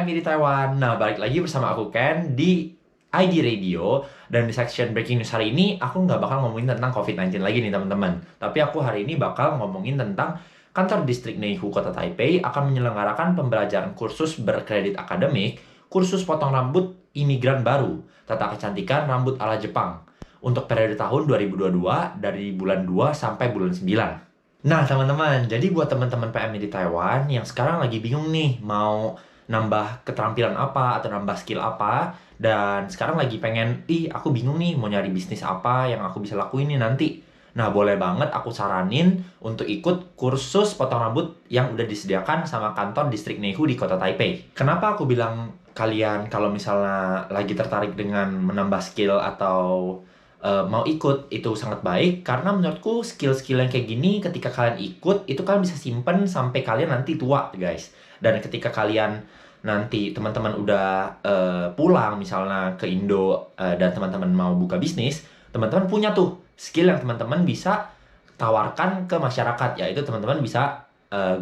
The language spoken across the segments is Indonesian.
PMI di Taiwan. Nah, balik lagi bersama aku Ken di ID Radio. Dan di section Breaking News hari ini, aku nggak bakal ngomongin tentang COVID-19 lagi nih teman-teman. Tapi aku hari ini bakal ngomongin tentang kantor distrik Neihu Kota Taipei akan menyelenggarakan pembelajaran kursus berkredit akademik, kursus potong rambut imigran baru, tata kecantikan rambut ala Jepang untuk periode tahun 2022 dari bulan 2 sampai bulan 9. Nah, teman-teman, jadi buat teman-teman PMI di Taiwan yang sekarang lagi bingung nih mau nambah keterampilan apa atau nambah skill apa, dan sekarang lagi pengen, aku bingung nih mau nyari bisnis apa yang aku bisa lakuin nih nanti. Nah, boleh banget aku saranin untuk ikut kursus potong rambut yang udah disediakan sama kantor distrik Neihu di Kota Taipei. Kenapa aku bilang kalian kalau misalnya lagi tertarik dengan menambah skill atau mau ikut itu sangat baik, karena menurutku skill-skill yang kayak gini ketika kalian ikut itu kalian bisa simpen sampai kalian nanti tua guys. Dan ketika kalian nanti teman-teman udah pulang misalnya ke Indo dan teman-teman mau buka bisnis, teman-teman punya tuh skill yang teman-teman bisa tawarkan ke masyarakat, yaitu teman-teman bisa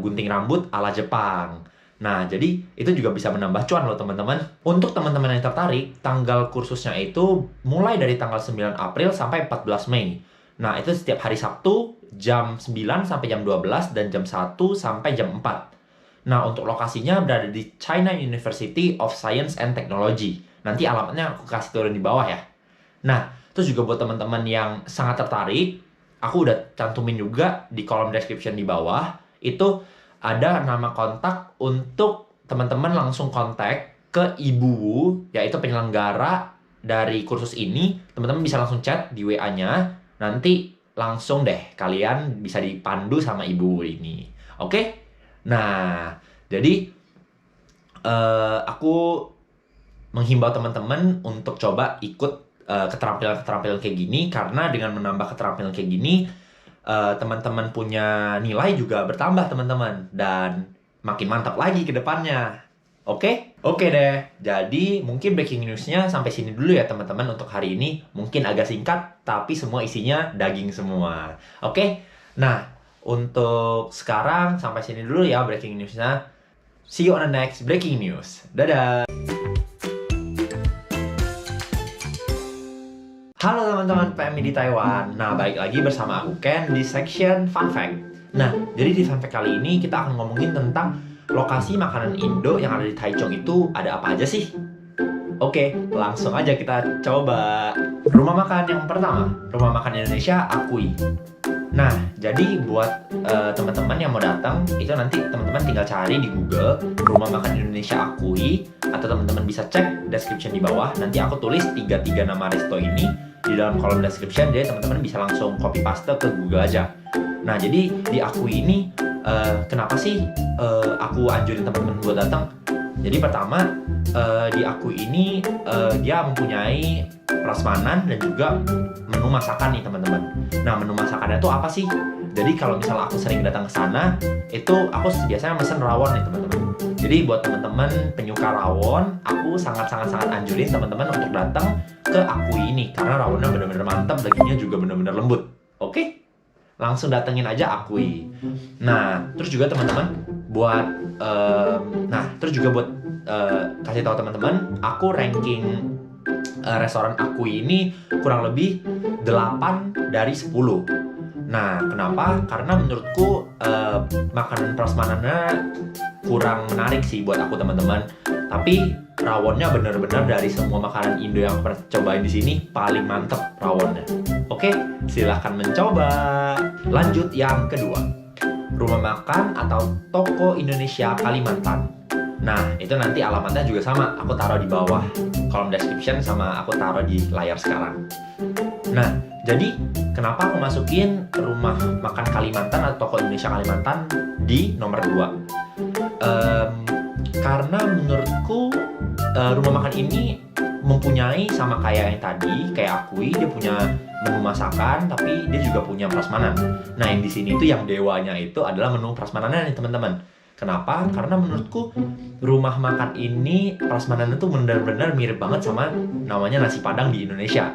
gunting rambut ala Jepang. Nah, jadi itu juga bisa menambah cuan loh teman-teman. Untuk teman-teman yang tertarik, tanggal kursusnya itu mulai dari tanggal 9 April sampai 14 Mei. Nah, itu setiap hari Sabtu jam 9 sampai jam 12 dan jam 1 sampai jam 4. Nah, untuk lokasinya berada di China University of Science and Technology. Nanti alamatnya aku kasih turun di bawah ya. Nah, terus juga buat teman-teman yang sangat tertarik, aku udah cantumin juga di kolom description di bawah, itu ada nama kontak untuk teman-teman langsung kontak ke Ibu Wu, yaitu penyelenggara dari kursus ini. Teman-teman bisa langsung chat di WA-nya, nanti langsung deh kalian bisa dipandu sama Ibu Wu ini. Oke? Nah, jadi aku menghimbau teman-teman untuk coba ikut keterampilan-keterampilan kayak gini, karena dengan menambah keterampilan kayak gini, teman-teman punya nilai juga bertambah teman-teman, dan makin mantap lagi ke depannya. Oke? Oke deh. Jadi mungkin breaking news-nya sampai sini dulu ya teman-teman untuk hari ini. Mungkin agak singkat, tapi semua isinya daging semua. Oke? Nah, untuk sekarang sampai sini dulu ya breaking news-nya. See you on the next breaking news. Dadah! Halo teman-teman PMI di Taiwan. Nah, balik lagi bersama aku Ken di section Fun Fact. Nah, jadi di Fun Fact kali ini kita akan ngomongin tentang lokasi makanan Indo yang ada di Taichung itu ada apa aja sih? Oke, langsung aja kita coba. Rumah makan yang pertama, rumah makan Indonesia Akui. Nah, jadi buat teman-teman yang mau datang, itu nanti teman-teman tinggal cari di Google rumah makan Indonesia Akui, atau teman-teman bisa cek description di bawah. Nanti aku tulis 3 nama resto ini di dalam kolom description, jadi teman-teman bisa langsung copy paste ke Google aja. Nah, jadi di Akui ini kenapa sih aku anjurin teman-teman buat datang? Jadi pertama, di Akui ini dia mempunyai prasmanan dan juga menu masakan nih teman-teman. Nah, menu masakannya itu apa sih? Jadi kalau misalnya aku sering datang ke sana, itu aku biasanya mesen rawon nih teman-teman. Jadi buat teman-teman penyuka rawon, aku sangat-sangat anjurin teman-teman untuk datang ke Akui ini, karena rawonnya benar-benar mantap, dagingnya juga benar-benar lembut. Oke? Langsung datengin aja Akui. Nah, terus juga teman-teman buat kasih tahu teman-teman, aku ranking restoran Akui ini kurang lebih 8 dari 10. Nah, kenapa? Karena menurutku makanan prasmanannya kurang menarik sih buat aku teman-teman. Tapi rawonnya bener-bener dari semua makanan Indo yang pernah cobain di sini paling mantep rawonnya. Oke, silahkan mencoba. Lanjut yang kedua, rumah makan atau toko Indonesia Kalimantan. Nah, itu nanti alamatnya juga sama, aku taruh di bawah kolom description, sama aku taruh di layar sekarang. Nah, jadi kenapa aku masukin rumah makan Kalimantan atau toko Indonesia Kalimantan di nomor 2? Karena menurutku rumah makan ini mempunyai sama kayak yang tadi, kayak Akui, dia punya menu masakan, tapi dia juga punya prasmanan. Nah, yang di sini tuh yang dewanya itu adalah menu prasmanannya nih teman-teman. Kenapa? Karena menurutku rumah makan ini prasmanannya tuh benar-benar mirip banget sama namanya nasi Padang di Indonesia.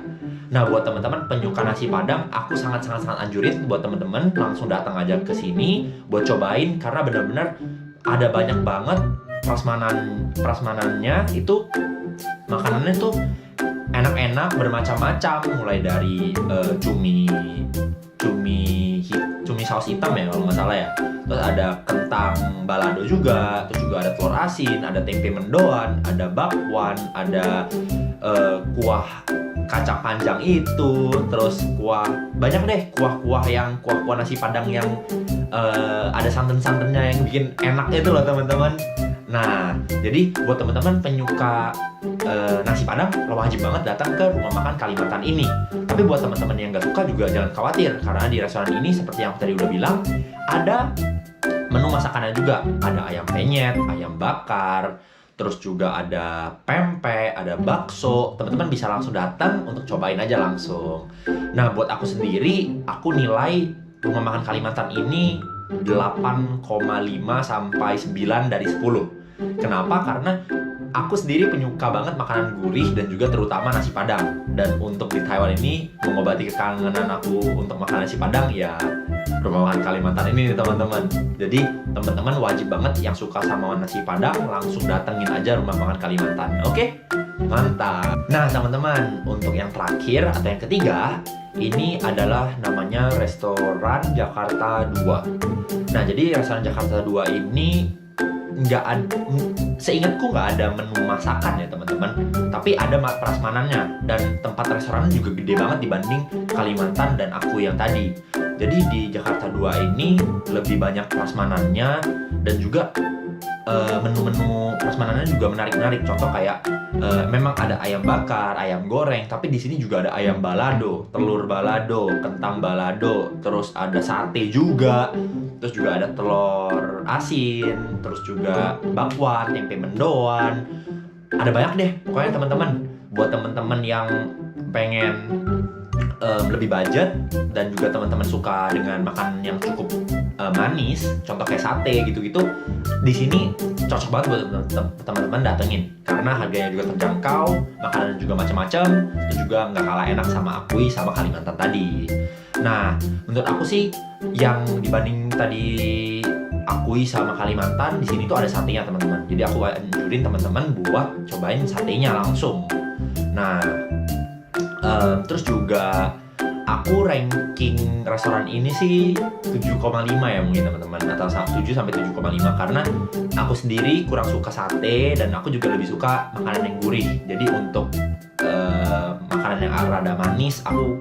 Nah, buat teman-teman penyuka nasi Padang, aku sangat anjurin buat teman-teman langsung datang aja ke sini buat cobain, karena benar-benar ada banyak banget prasmanannya itu makanannya tuh enak-enak bermacam-macam, mulai dari cumi saus hitam ya kalau nggak salah ya. Terus ada kentang balado juga, terus juga ada telur asin, ada tempe mendoan, ada bakwan, ada kuah kacang panjang itu, terus banyak deh kuah nasi padang yang ada santan-santannya yang bikin enak itu loh teman-teman. Nah, jadi buat teman-teman penyuka nasi padang, lo wajib banget datang ke rumah makan Kalimantan ini. Tapi buat teman-teman yang nggak suka juga jangan khawatir, karena di restoran ini seperti yang aku tadi udah bilang, ada menu masakannya juga. Ada ayam penyet, ayam bakar, terus juga ada pempek, ada bakso. Teman-teman bisa langsung datang untuk cobain aja langsung. Nah, buat aku sendiri, aku nilai rumah makan Kalimantan ini 8,5 sampai 9 dari 10. Kenapa? Karena aku sendiri penyuka banget makanan gurih dan juga terutama nasi padang. Dan untuk di Taiwan ini mengobati kekangenan aku untuk makan nasi padang ya rumah makan Kalimantan ini nih teman-teman. Jadi teman-teman wajib banget yang suka sama nasi padang langsung datengin aja rumah makan Kalimantan. Oke? Mantap. Nah teman-teman, untuk yang terakhir atau yang ketiga, ini adalah namanya restoran Jakarta 2. Nah jadi restoran Jakarta 2 ini seingatku nggak ada menu masakan ya teman-teman, tapi ada prasmanannya, dan tempat restoran juga gede banget dibanding Kalimantan dan aku yang tadi. Jadi di Jakarta 2 ini lebih banyak prasmanannya, dan juga menu-menu prasmanannya juga menarik-menarik. Contoh kayak memang ada ayam bakar, ayam goreng, tapi di sini juga ada ayam balado, telur balado, kentang balado, terus ada sate juga, terus juga ada telur asin, terus juga bakwan, tempe mendoan. Ada banyak deh pokoknya teman-teman. Buat teman-teman yang pengen lebih budget dan juga teman-teman suka dengan makanan yang cukup manis, contoh kayak sate gitu-gitu, di sini cocok banget buat teman-teman datengin karena harganya juga terjangkau, makanan juga macam-macam, dan juga nggak kalah enak sama Akui sama Kalimantan tadi. Nah, menurut aku sih yang dibanding tadi Akui sama Kalimantan, di sini tuh ada satenya teman-teman. Jadi aku anjurin teman-teman buat cobain satenya langsung. Nah, terus juga aku ranking restoran ini sih 7,5 ya mungkin teman-teman, atau 7 sampai 7,5 karena aku sendiri kurang suka sate dan aku juga lebih suka makanan yang gurih. Jadi untuk makanan yang rada manis aku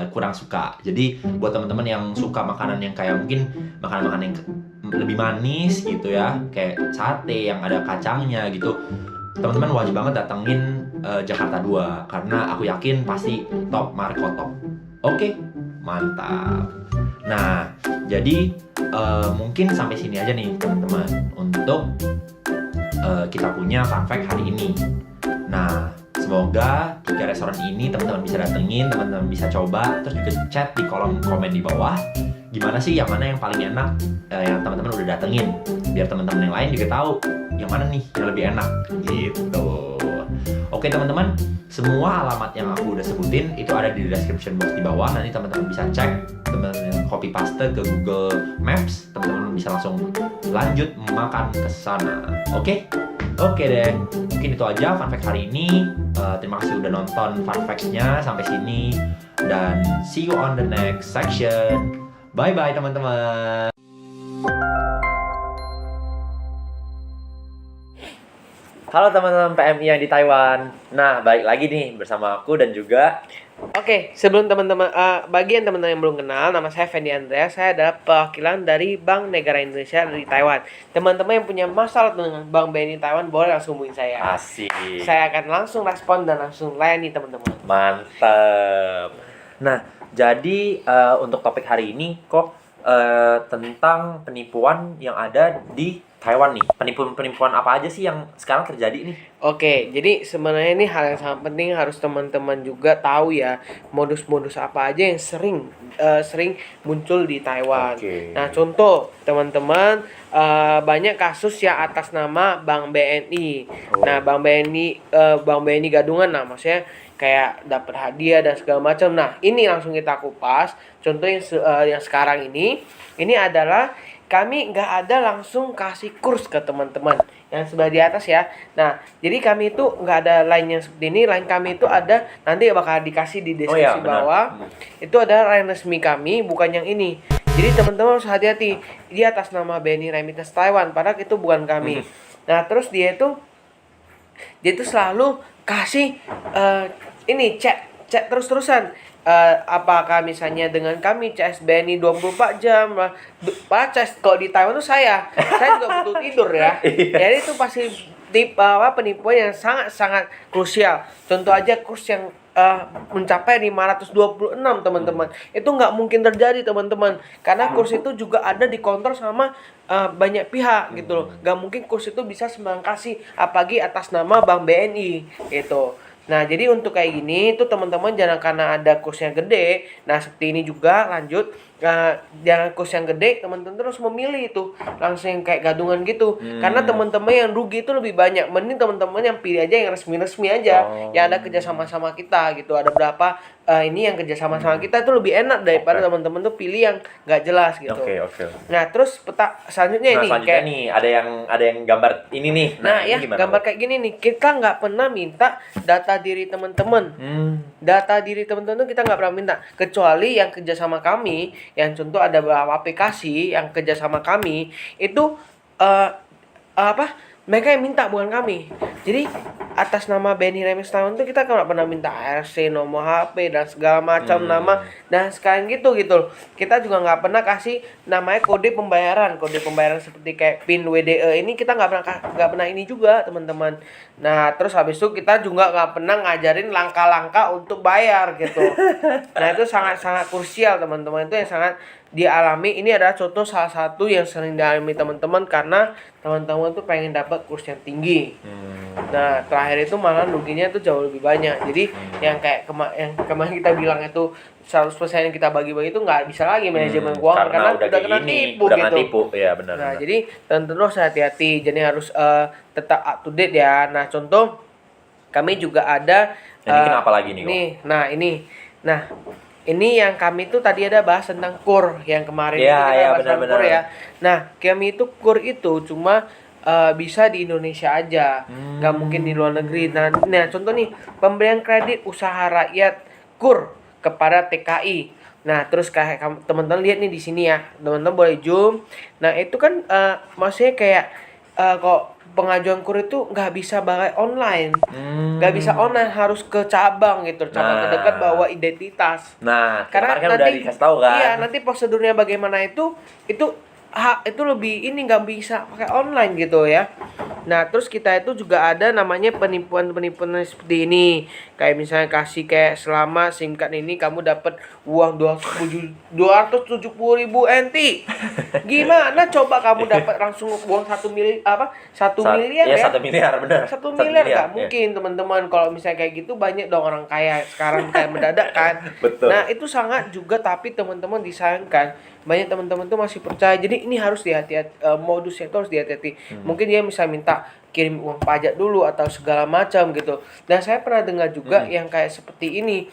kurang suka. Jadi buat teman-teman yang suka makanan yang kayak mungkin makanan-makanan yang lebih manis gitu ya, kayak sate yang ada kacangnya gitu, teman-teman wajib banget datengin Jakarta 2 karena aku yakin pasti top Marco top. Oke, mantap. Nah, jadi mungkin sampai sini aja nih teman-teman untuk kita punya fun fact hari ini. Nah, semoga 3 restoran ini teman-teman bisa datengin, teman-teman bisa coba, terus juga chat di kolom komen di bawah. Gimana sih yang mana yang paling enak yang teman-teman udah datengin, biar teman-teman yang lain juga tahu yang mana nih yang lebih enak gitu. Oke teman-teman, semua alamat yang aku udah sebutin itu ada di description box di bawah. Nanti teman-teman bisa cek, teman-teman copy paste ke Google Maps, teman-teman bisa langsung lanjut makan ke sana. Oke deh, mungkin itu aja fun fact hari ini. Terima kasih udah nonton fun facts-nya sampai sini, dan see you on the next section. Bye bye teman-teman. Halo teman-teman PMI yang di Taiwan. Nah, balik lagi nih bersama aku dan juga Oke, sebelum teman-teman bagi yang teman-teman yang belum kenal, nama saya Fendi Andreas. Saya adalah perwakilan dari Bank Negara Indonesia di Taiwan. Teman-teman yang punya masalah dengan Bank BNI Taiwan boleh langsung hubungi saya. Asik. Saya akan langsung respon dan langsung layani teman-teman. Mantap. Nah, jadi untuk topik hari ini kok tentang penipuan yang ada di Taiwan nih. Penipuan apa aja sih yang sekarang terjadi nih? Oke, jadi sebenarnya ini hal yang sangat penting harus teman-teman juga tahu ya, modus-modus apa aja yang sering muncul di Taiwan. Oke. Nah, contoh teman-teman banyak kasus ya atas nama Bank BNI. Nah, Bank BNI gadungan, nah maksudnya kayak dapat hadiah dan segala macam. Nah, ini langsung kita kupas. Contoh yang sekarang ini adalah kami nggak ada langsung kasih kurs ke teman-teman yang sebelah di atas ya. Nah, jadi kami itu nggak ada line yang seperti ini. Line kami itu ada, nanti bakal dikasih di Oh ya, deskripsi benar. bawah. Itu ada line resmi kami, bukan yang ini. Jadi teman-teman harus hati-hati. Dia atas nama BNI Remittance Taiwan, padahal itu bukan kami. Nah, terus dia itu selalu kasih ini chat terus-terusan. Apakah misalnya dengan kami CS BNI 24 jam Pak CS kalau di Taiwan tuh saya juga butuh tidur ya. Jadi itu pasti penipuan yang sangat krusial. Contoh aja kurs yang mencapai 526 teman-teman. Itu nggak mungkin terjadi teman-teman, karena kurs itu juga ada dikontrol sama banyak pihak gitu loh. Nggak mungkin kurs itu bisa sembarang kasih, apalagi atas nama Bank BNI gitu. Nah, jadi untuk kayak gini itu teman-teman jangan karena ada kursnya gede. Nah, seperti ini juga lanjut, jangan kurs yang gede, teman-teman terus memilih itu langsung yang kayak gadungan gitu. Karena teman-teman yang rugi itu lebih banyak. Mending teman-teman yang pilih aja yang resmi-resmi aja, yang ada kerja sama kita gitu. Ada berapa ini yang kerja sama kita itu lebih enak daripada teman-teman tuh pilih yang nggak jelas gitu. Oke. Nah, terus peta selanjutnya ini Selanjutnya kayak nih ada yang gambar ini nih. Nah, ini ya gimana, gambar Bro? kayak gini nih, kita nggak pernah minta data diri teman-teman. Data diri teman-teman tuh kita nggak pernah minta, kecuali yang kerja sama kami, yang contoh ada beberapa aplikasi yang kerja sama kami itu mereka yang minta, bukan kami. Jadi atas nama BNI Remittance Taiwan itu kita nggak pernah minta ARC, nomor HP dan segala macam nama dan sekarang gitu loh. Kita juga nggak pernah kasih namanya kode pembayaran seperti kayak PIN WDE ini kita nggak pernah ini juga teman-teman. Nah, terus habis itu kita juga nggak pernah ngajarin langkah-langkah untuk bayar gitu. Nah, itu sangat krusial teman-teman, itu yang sangat dialami. Ini adalah contoh salah satu yang sering dialami teman-teman karena teman-teman tuh pengen dapat kurs yang tinggi. Nah, terakhir itu malah ruginya tuh jauh lebih banyak. Jadi yang kayak yang kemarin kita bilang itu 100% yang kita bagi-bagi itu nggak bisa lagi manajemen keuangan karena udah kena tipu gitu. Ya, benar. Nah, jadi teman-teman harus hati-hati. Jadi harus tetap up to date ya. Nah, contoh kami juga ada ini kenapa lagi nih, kok? Nah, ini yang kami tuh tadi ada bahas tentang KUR yang kemarin itu kita bahas tentang KUR ya. Nah, kami itu KUR itu cuma bisa di Indonesia aja, nggak mungkin di luar negeri. Nah, contoh nih pemberian kredit usaha rakyat KUR kepada TKI. Nah, terus kayak teman-teman lihat nih di sini ya, teman-teman boleh zoom. Nah, itu kan maksudnya kayak kok pengajuan KUR itu nggak bisa pakai online, nggak bisa online, harus ke cabang gitu, cabang terdekat bawa identitas. Nah, karena kan nanti udah dikasih tahu kan. Iya, nanti prosedurnya bagaimana itu lebih ini nggak bisa pakai online gitu ya. Nah, terus kita itu juga ada namanya penipuan seperti ini. Kayak misalnya kasih kayak selama SIM card ini kamu dapat uang 270.000 NT. Gimana coba kamu dapat langsung uang 1 miliar ya? 1 miliar benar. 1 miliar nggak mungkin teman-teman. Kalau misalnya kayak gitu banyak dong orang kaya sekarang kayak mendadak kan. Betul. Nah, itu sangat juga, tapi teman-teman disayangkan banyak teman-teman tuh masih percaya. Jadi ini harus dihati-hati, modusnya itu harus dihati-hati. Mungkin dia bisa minta kirim uang pajak dulu atau segala macam gitu. Dan saya pernah dengar juga yang kayak seperti ini,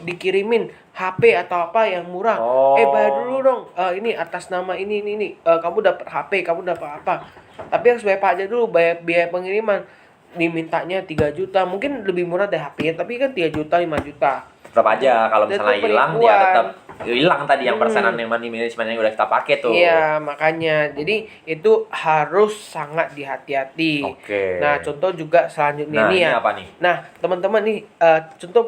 dikirimin HP atau apa yang murah. Bayar dulu dong. Ini atas nama ini. Kamu dapat HP, kamu dapat apa? Tapi harus bayar pajak dulu, bayar biaya pengiriman. Dimintanya 3 juta, mungkin lebih murah dari HP, tapi kan 3 juta, 5 juta. Tetap aja kalau misalnya hilang dia tetap hilang tadi yang persenan yang money management yang udah kita pakai tuh. Iya, makanya. Jadi itu harus sangat dihati-hati. Oke. Nah, contoh juga selanjutnya ini ya. apa nih? Nah, teman-teman nih contoh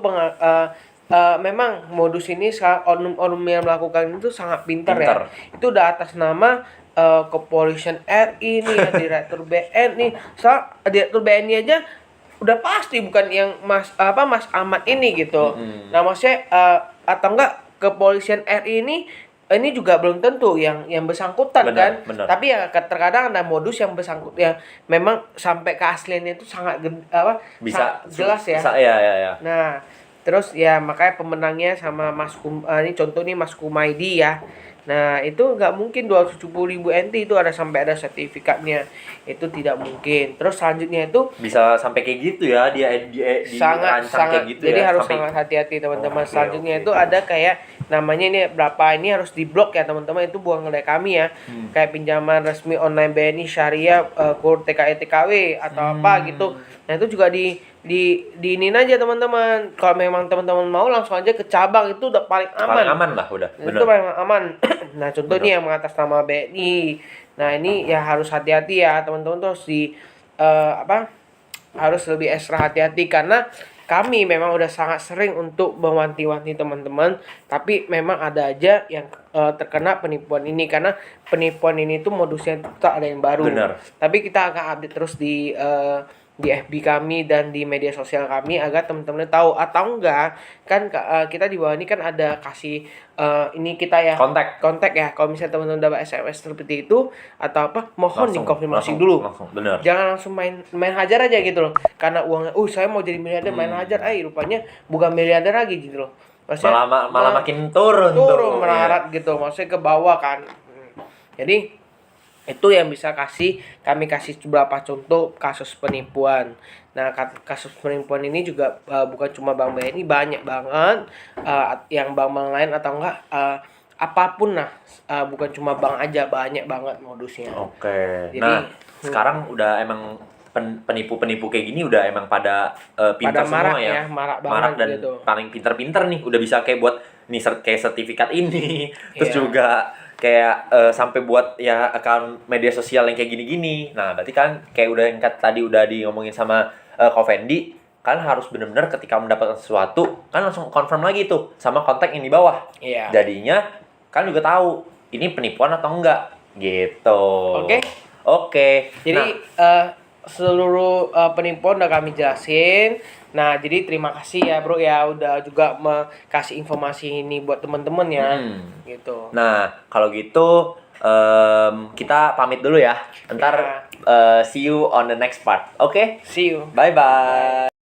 memang modus ini oknum yang melakukan itu sangat pintar ya. Itu udah atas nama Kepolisian RI nih, Direktur BNI. Soal Direktur BNI aja udah pasti bukan yang Mas Ahmad ini gitu. Nah, maksudnya atau enggak Kepolisian RI ini juga belum tentu yang bersangkutan kan. Tapi ya terkadang ada modus yang bersangkutan yang memang sampai keasliannya itu sangat bisa jelas ya. Ya. Nah, terus ya makanya pemenangnya sama ini contoh nih Mas Kumaidi ya. Nah, itu nggak mungkin 270.000 NT itu sampai ada sertifikatnya. Itu tidak mungkin. Terus selanjutnya itu Bisa sampai kayak gitu ya, sangat dirancang sangat kayak gitu jadi ya, harus sampai sangat hati-hati teman-teman. Oke, Selanjutnya oke. itu ada kayak namanya ini berapa ini harus diblok ya teman-teman, itu bukan dari kami ya. Kayak pinjaman resmi online BNI Syariah, KUR TKI TKW atau apa gitu. Nah, itu juga diinin aja teman-teman. Kalau memang teman-teman mau langsung aja ke cabang, itu udah paling paling aman. aman lah udah, Itu bener. paling aman. Nah, contoh Bener. nih yang mengatas nama BNI. Nah, ini ya harus hati-hati ya teman-teman, tuh harus harus lebih ekstra hati-hati karena kami memang udah sangat sering untuk mewanti-wanti teman-teman, tapi memang ada aja yang terkena penipuan ini karena penipuan ini tuh modusnya tak ada yang baru. Bener. Tapi kita akan update terus di FB kami dan di media sosial kami agar teman-teman tahu. Atau enggak kan kita di bawah ini kan ada kasih ini kita ya kontak ya, kalau misalnya teman-teman dapat SMS seperti itu atau apa, mohon dikonfirmasi dulu. Langsung, bener. Jangan langsung main hajar aja gitu loh, karena uangnya saya mau jadi miliarder, main hajar, rupanya bukan miliarder lagi gitu loh. Maksudnya Malah makin turun tuh. melarat gitu, maksudnya ke bawah kan. Jadi itu yang bisa kami kasih beberapa contoh kasus penipuan. Nah, kasus penipuan ini juga bukan cuma Bank BNI, banyak banget yang bank lain atau enggak apapun lah, bukan cuma bank aja, banyak banget modusnya. Oke. Jadi, Nah, sekarang udah emang penipu-penipu kayak gini udah emang pada pintar pada semua marak ya. ya, marak banget dan gitu. paling pintar-pintar nih, udah bisa kayak buat nih kayak sertifikat ini. Terus Iya. juga kayak sampai buat ya akun media sosial yang kayak gini-gini. Nah, berarti kan kayak udah yang tadi udah diomongin sama Ko Fendi, kan harus benar-benar ketika mendapatkan sesuatu kan langsung confirm lagi tuh sama kontak yang di bawah. Iya. Jadinya kan juga tahu ini penipuan atau enggak gitu. Oke. Oke. Jadi seluruh penipuan udah kami jelasin. Nah, jadi terima kasih ya bro ya udah juga kasih informasi ini buat teman-teman ya. Gitu. Nah, kalau gitu kita pamit dulu ya. Ntar see you on the next part. Oke? See you. Bye-bye.